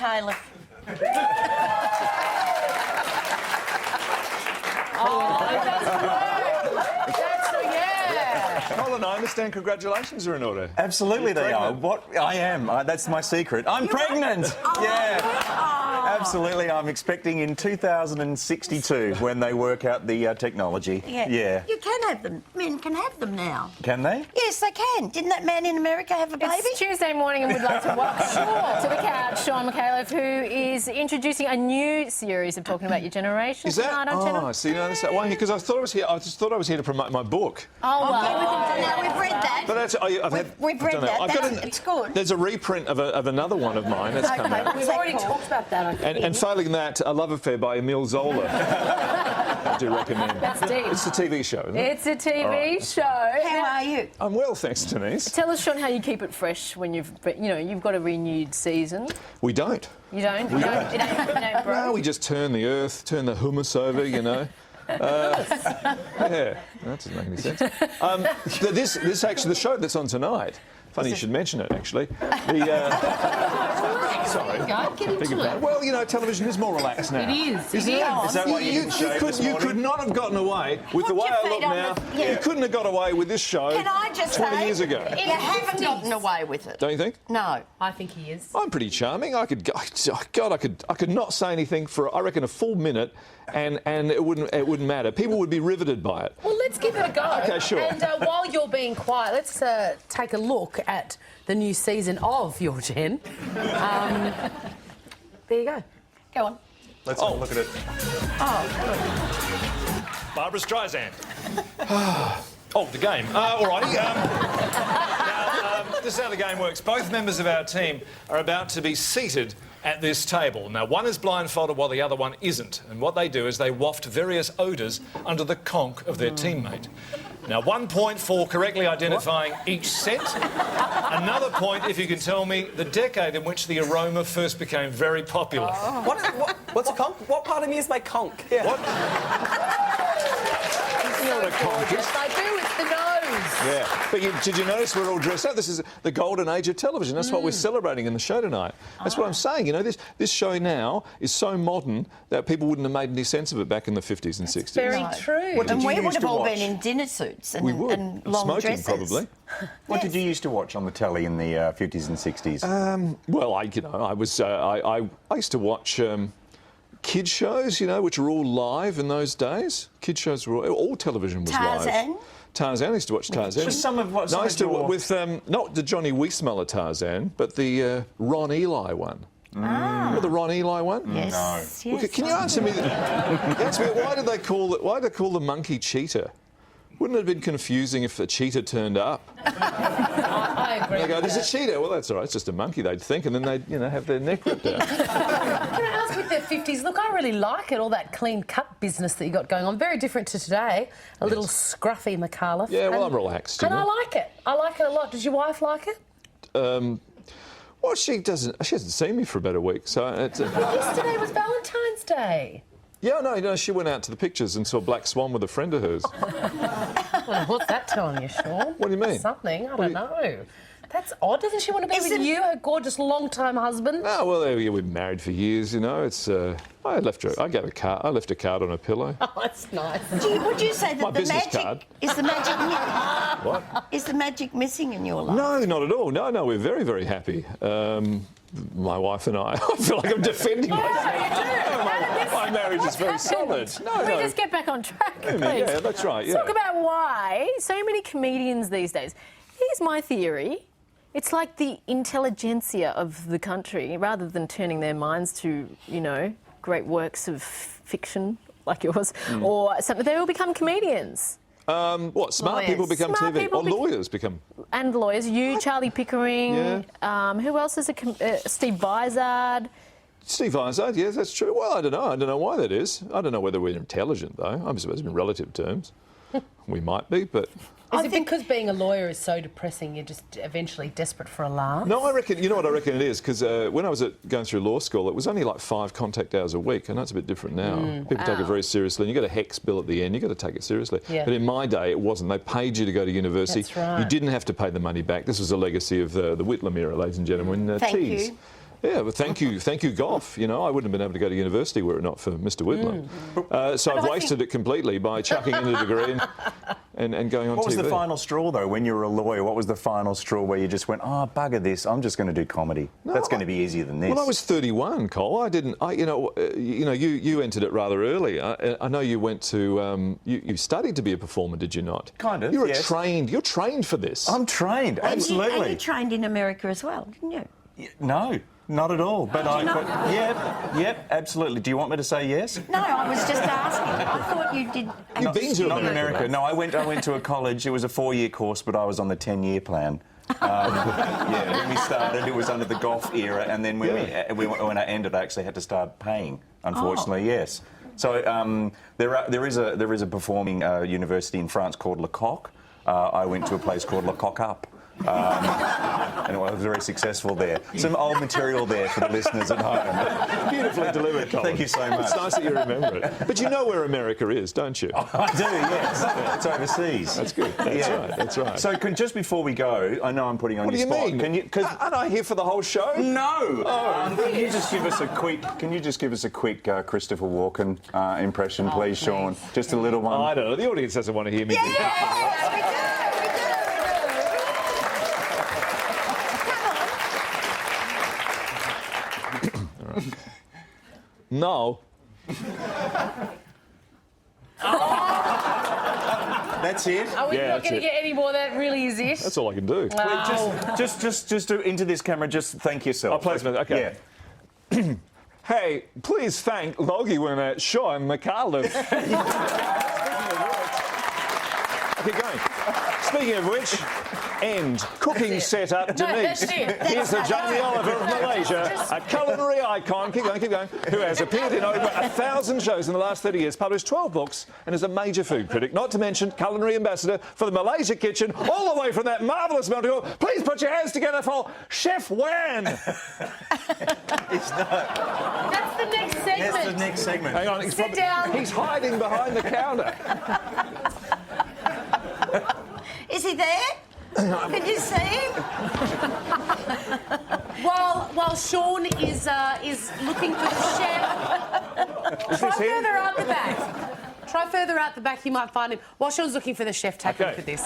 Micallef. Colin, I understand congratulations are in order. Absolutely they are. What I am. That's my secret. I'm pregnant. Absolutely. I'm expecting in 2062 when they work out the technology. Yeah. You can have them. Men can have them now. Can they? Yes, they can. Didn't that man in America have a baby? It's Tuesday morning and we'd like to welcome to the couch Shaun Micallef, who is introducing a new series of talking about your generation. Is that? tonight on Channel. Oh, see, no, that's that one because I thought I was here. I just thought I was here to promote my book. Oh, well. No, we've read that. But that's We've read that. It's good. There's a reprint of another one of mine that's come out. We've already talked about that, I think. And failing that, A Love Affair by Emile Zola. I do recommend. That's deep. It's a TV show, isn't it? It's a TV show. How are you? I'm well, thanks, Denise. Tell us, Shaun, how you keep it fresh when you've got a renewed season. We don't. You don't? You don't, bro? No, we just turn the humus over, you know. Yeah, that doesn't make any sense. This actually, the show that's on tonight. Funny you should mention it, actually. Sorry. Get into it. Well, you know, television is more relaxed now. It is. Isn't it? Is that why you didn't shave this You morning? could not have gotten away with the way your I feet look on now. the- yeah. You couldn't have got away with this show Can I just 20 say, years ago. You haven't gotten away with it. Don't you think? No. I think he is. I'm pretty charming. I could not say anything for I reckon a full minute, and it wouldn't matter. People would be riveted by it. Well, let's give it a go. Okay, sure. And while you're being quiet, let's take a look at the new season of Your Gen. There you go. Go on. Let's have a look at it. Barbara Streisand. Oh, the game. All righty. Now, this is how the game works. Both members of our team are about to be seated at this table. Now, one is blindfolded while the other one isn't. And what they do is they waft various odours under the conch of their teammate. Now, 1 point for correctly identifying each scent. Another point if you can tell me the decade in which the aroma first became very popular. What's a conch? What part of me is my conch? Yeah. What? You know what a conch is? I do, it's the nose. Yeah, but did you notice we're all dressed up? This is the golden age of television. That's what we're celebrating in the show tonight. That's what I'm saying. You know, this show now is so modern that people wouldn't have made any sense of it back in the 50s and 60s. Very true. What did And you we used would have to all watch? been in dinner suits and, We would. and long Smoking, dresses. probably. What did you used to watch on the telly in the 50s and 60s? Well, I used to watch kids shows, you know, which were all live in those days. Kids shows were all television was Tarzan? live. Tarzan, I used to watch Tarzan. With some of what? No, I used to with not the Johnny Weissmuller Tarzan, but the Ron Eli one. Remember the Ron Eli one? Yes. Look, Yes. can you answer me? Answer me. Why did they call the monkey cheetah? Wouldn't it have been confusing if the cheetah turned up? I agree. They go, with "There's a cheetah." Well, that's all right. It's just a monkey. They'd think, and then they'd, have their neck ripped out. Can I ask with the 50s? Look, I really like it, all that clean cut business that you got going on. Very different to today. A little scruffy Micallef. Yeah, well, I'm relaxed. And you I know. like it. I like it a lot. Does your wife like it? Well, she doesn't. She hasn't seen me for about a week, so it's. Yesterday was Valentine's Day. Yeah, no, she went out to the pictures and saw Black Swan with a friend of hers. Well, what's that telling you, Shaun? What do you mean? Something. I don't know. That's odd. Doesn't she want to be with you, her gorgeous long-time husband? Oh, well, we've been married for years, you know. It's. I left a card on a pillow. Oh, that's nice. Would you say that My the business magic card. is the magic? What? Is the magic missing in your life? No, not at all. No, we're very, very happy. My wife and I. I feel like I'm defending myself. My marriage is very solid. Can we just get back on track, please? Yeah, that's right. Let's talk about why so many comedians these days. Here's my theory. It's like the intelligentsia of the country, rather than turning their minds to, great works of fiction like yours or something, they all become comedians. What, smart Lawyers. people become Smart TV? people Or lawyers become... And lawyers. You, Charlie Pickering. Yeah. Who else is Steve Vizard. Steve Vizard, yes, that's true. Well, I don't know. I don't know why that is. I don't know whether we're intelligent, though. I suppose in relative terms. We might be, but... Is it because being a lawyer is so depressing, you're just eventually desperate for a laugh? No, I reckon, you know what I reckon it is? Because when I was going through law school, it was only like 5 contact hours a week. I know it's a bit different now. People take it very seriously, and you got a HECS bill at the end, you got to take it seriously. Yeah. But in my day, it wasn't. They paid you to go to university. That's right. You didn't have to pay the money back. This was a legacy of the Whitlam era, ladies and gentlemen. Thank Teas. you. Yeah, but thank you, Goff. You know, I wouldn't have been able to go to university were it not for Mr. Whitlam. So I've wasted it completely by chucking in a degree and going on TV. What was the final straw, though, when you were a lawyer? What was the final straw where you just went, oh, bugger this, I'm just going to do comedy? No, that's going to be easier than this. Well, I was 31, Cole. You entered it rather early. I know you went to, you studied to be a performer, did you not? Kind of, You're yes. You're trained for this. I'm trained, absolutely. And you trained in America as well, didn't you? No, not at all. But yep, absolutely. Do you want me to say yes? No, I was just asking. I thought you did. You've been to Not in America. No, I went to a college. It was a 4-year course, but I was on the 10-year plan. When we started, it was under the Goff era, and then when I ended, I actually had to start paying. Unfortunately, yes. So there is a performing university in France called Le Coq. I went to a place called Le Coq Up. And I was very successul there. Some old material there for the listeners at home. Beautifully delivered, Colin. Thank you so much. It's nice that you remember it. But you know where America is, don't you? I do, yes. It's overseas. That's good. That's right. So just before we go, I know I'm putting on What do your you spot. mean? Can you? Aren't I here for the whole show? No. Can you just give us a quick? Can you just give us a quick Christopher Walken impression, please, Shaun? Just a little one. I don't know. The audience doesn't want to hear me. Yes, we do. No. That's it. Are we Yeah, not that's going to it. get any more? That really is it. That's all I can do. Just do into this camera. Just thank yourself. Oh, placement. Okay. Yeah. Hey, please thank Logie winner Shaun Micallef. Keep going. Speaking of which, end. Cooking setup Denise. that's it. Here's the Jamie Oliver of Malaysia, a culinary icon, keep going, who has appeared in over 1,000 shows in the last 30 years, published 12 books, and is a major food critic, not to mention culinary ambassador for the Malaysia kitchen, all the way from that marvellous Montreal. Please put your hands together for Chef Wan. It's not. That's the next segment. That's the next segment. Hang on, Sit down. He's hiding behind the counter. Is he there? Can you see him? While Shaun is looking for the chef, try further out the back. Try further out the back. You might find him. While Shaun's looking for the chef, take a look at this.